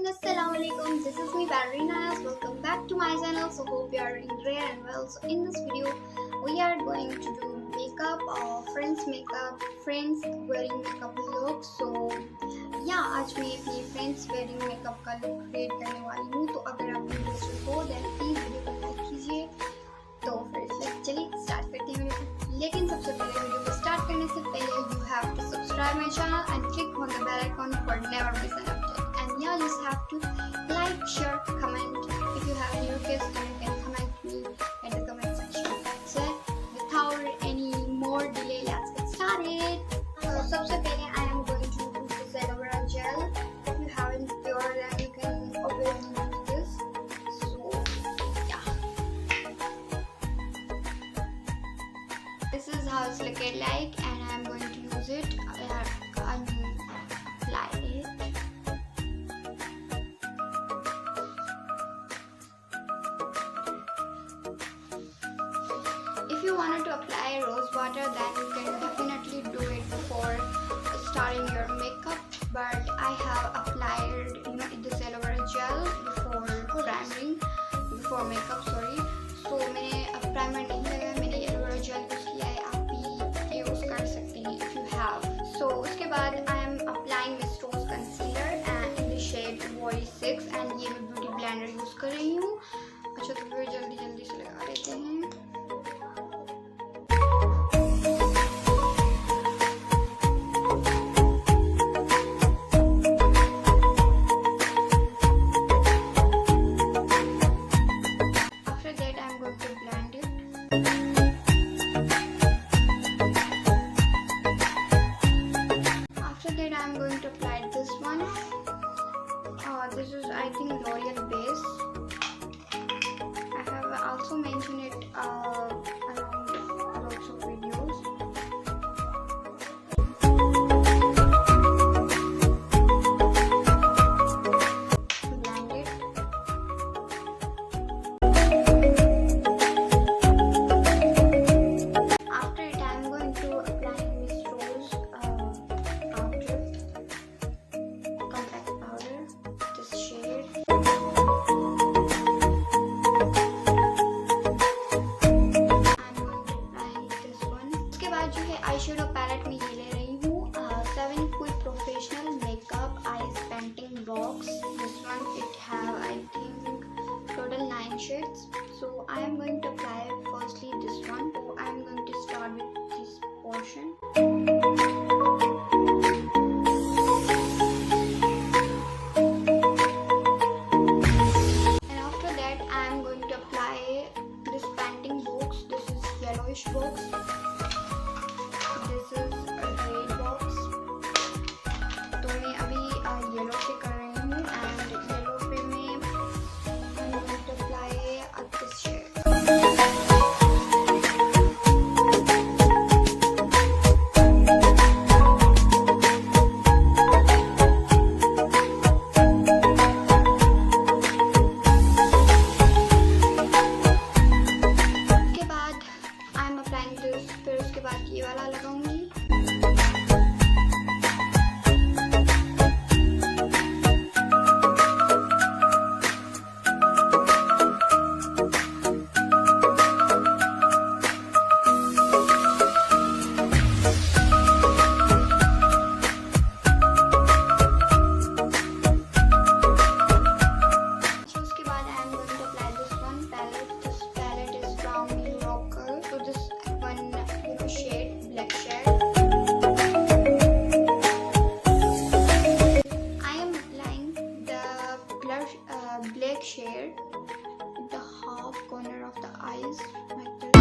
Assalamualaikum. This is me Ballerina Ayaz. Welcome back to my channel. So hope you are doing great and well. So in this video we are going to do makeup or friends wearing makeup look. So yeah, आज मैं अपनी friends wearing makeup का look create करने वाली हूँ. तो अगर आप इंटरेस्टेड हो then प्लीज वीडियो को लाइक कीजिए. तो फिर चलिए स्टार्ट करते हैं वीडियो. लेकिन सबसे पहले वीडियो को स्टार्ट करने से पहले you have to subscribe my channel and click on the bell icon for never miss an update. And you just have to like, share, comment. If you have any requests, then you can comment me in the comment section. So without any more delay, let's get started. So सबसे पहले I am going to use this aloe vera gel. If you haven't pure, then you can always use this. So yeah, this is how it's looking like, and I am going to use it. Apply it. If you wanted to apply rose water, then you can definitely do it before starting your makeup. But I have applied, this aloe vera gel before makeup. Sorry. So मैंने primer नहीं लगाया, मैंने aloe vera gel use किया है. आप भी use कर सकते हैं if you have. So उसके बाद I am applying Miss Rose concealer and in the shade 46 and ये मैं beauty blender यूज़ कर रही हूँ. अच्छा तो फिर जल्दी से लगा लेते हैं. This is I think L'Oreal base. I have also mentioned it around lots of videos. Blend it. After it, I am going to apply Miss Rose powder, compact powder. Eyeshadow palette में ये ले रही हूँ 7 Quick Professional Makeup Eyes Painting Box. This one it have I think total 9 shades. So I am going to apply firstly this one. So I am going to start with this portion. And after that I am going to apply this painting box. This is yellowish box. This is a red box. तो मैं अभी yellow से कर रही हूँ and yellow पे मैं I'm going to apply this shade. उसके बाद I'm applying this. फिर उसके बाद ये वाला लगाऊंगी. Black shade at the half corner of the eyes like this.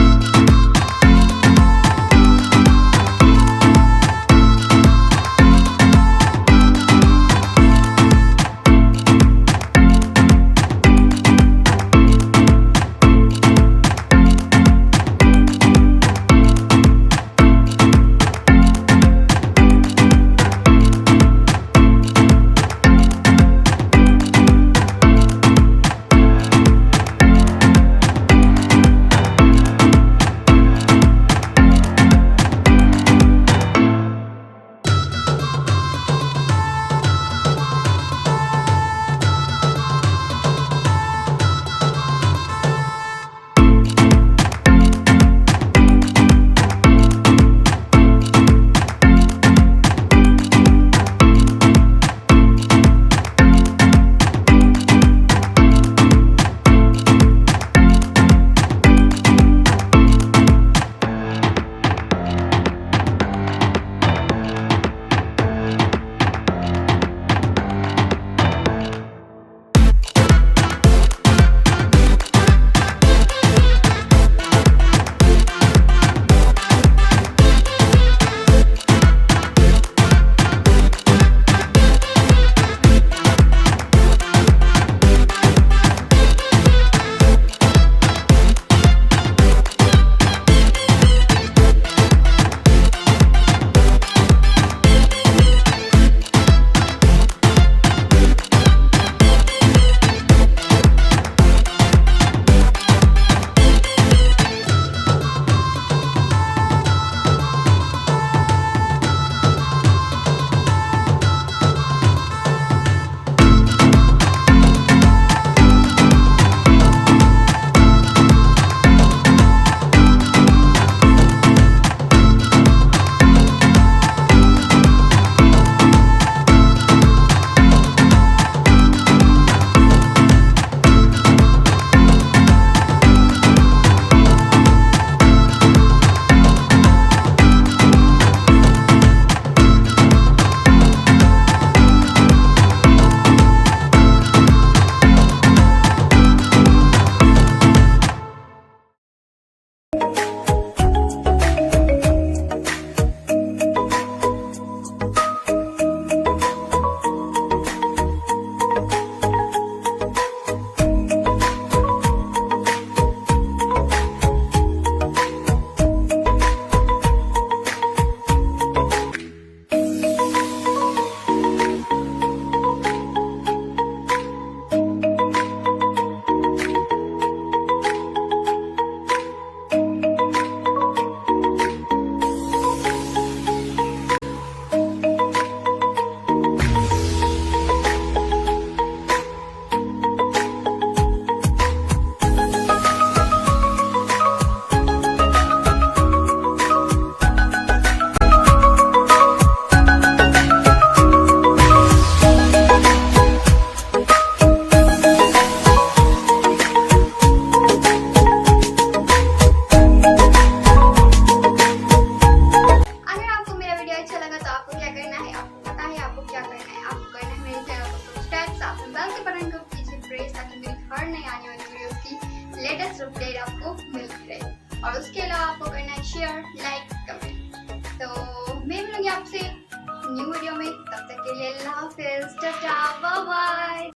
Bell के बटन को कीजिए प्रेस ताकि मेरी हर नई आने वाली वीडियोस की लेटेस्ट अपडेट आपको मिलती रहे। और उसके अलावा आपको करना है शेयर, लाइक